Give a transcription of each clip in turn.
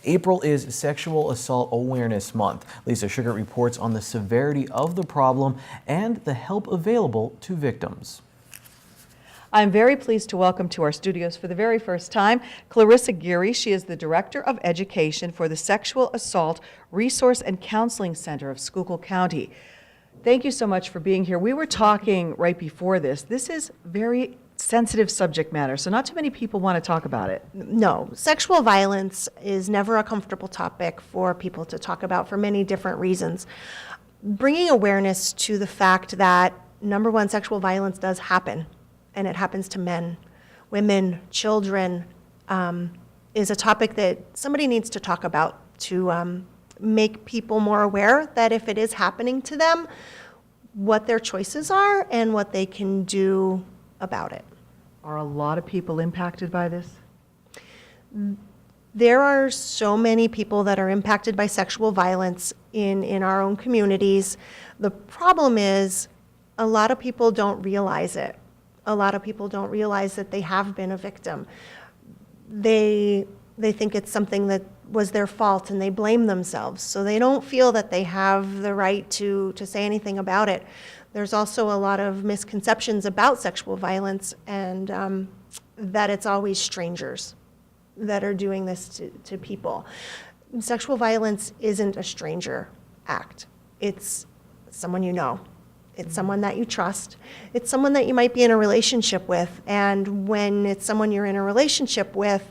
April is Sexual Assault Awareness Month. Lisa Sugar reports on the severity of the problem and the help available to victims. I'm very pleased to welcome to our studios for the very first time Clarissa Geary. She is the Director of Education for the Sexual Assault Resource and Counseling Center of Schuylkill County. Thank you so much for being here. We were talking right before this. This is very sensitive subject matter, so not too many people want to talk about it. No, sexual violence is never a comfortable topic for people to talk about for many different reasons. Bringing awareness to the fact that, number one, sexual violence does happen, and it happens to men, women, children, is a topic that somebody needs to talk about to make people more aware that if it is happening to them, what their choices are and what they can do about it. Are a lot of people impacted by this? There are so many people that are impacted by sexual violence in our own communities. The problem is a lot of people don't realize it. A lot of people don't realize that they have been a victim. They think it's something that was their fault and they blame themselves. So they don't feel that they have the right to say anything about it. There's also a lot of misconceptions about sexual violence and that it's always strangers that are doing this to people. Sexual violence isn't a stranger act. It's someone you know. It's someone that you trust. It's someone that you might be in a relationship with. And when it's someone you're in a relationship with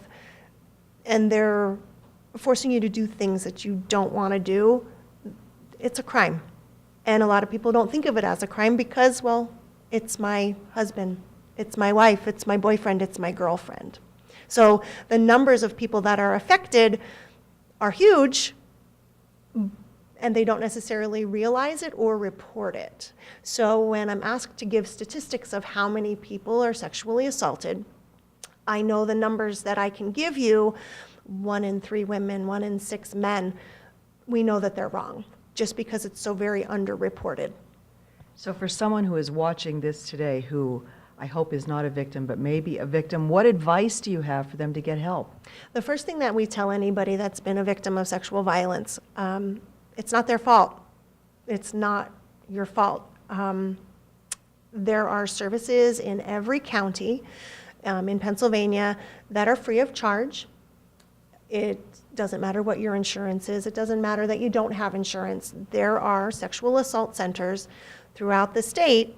and they're forcing you to do things that you don't want to do, it's a crime. And a lot of people don't think of it as a crime because, well, it's my husband, it's my wife, it's my boyfriend, it's my girlfriend. So the numbers of people that are affected are huge, and they don't necessarily realize it or report it. So when I'm asked to give statistics of how many people are sexually assaulted, I know the numbers that I can give you, 1 in 3 women, 1 in 6 men, we know that they're wrong, just because it's so very underreported. So for someone who is watching this today, who I hope is not a victim, but maybe a victim, what advice do you have for them to get help? The first thing that we tell anybody that's been a victim of sexual violence, it's not their fault. It's not your fault. There are services in every county in Pennsylvania that are free of charge. It doesn't matter what your insurance is. It doesn't matter that you don't have insurance. There are sexual assault centers throughout the state,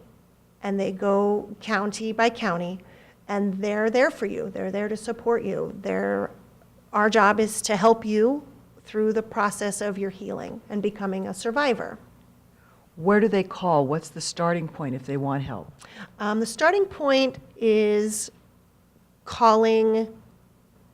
and they go county by county, and they're there for you. They're there to support you. Our job is to help you through the process of your healing and becoming a survivor. Where do they call? What's the starting point if they want help? The starting point is calling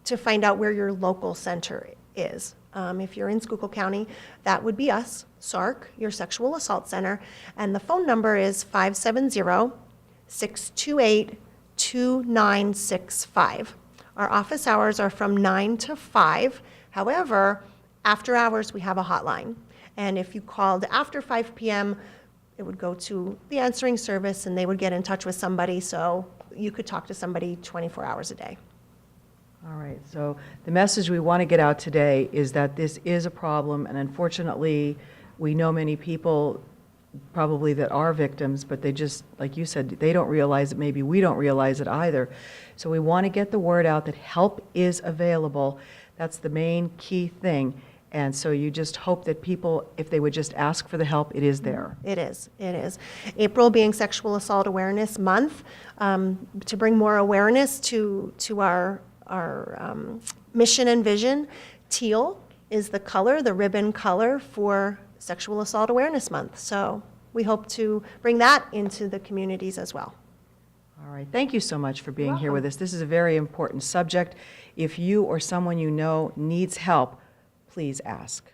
to find out where your local center is. If you're in Schuylkill County, that would be us, SARC, your Sexual Assault Center, and the phone number is 570-628-2965. Our office hours are from 9 to 5. However, after hours, we have a hotline. And if you called after 5 p.m., it would go to the answering service and they would get in touch with somebody, so you could talk to somebody 24 hours a day. All right, so the message we want to get out today is that this is a problem, and unfortunately, we know many people probably that are victims, but they just, like you said, they don't realize it. Maybe we don't realize it either. So we want to get the word out that help is available. That's the main key thing. And so you just hope that people, if they would just ask for the help, it is there. It is. It is. April being Sexual Assault Awareness Month, to bring more awareness to our mission and vision. Teal is the color, the ribbon color for Sexual Assault Awareness Month. So we hope to bring that into the communities as well. All right. Thank you so much for being here with us. This is a very important subject. If you or someone you know needs help, please ask.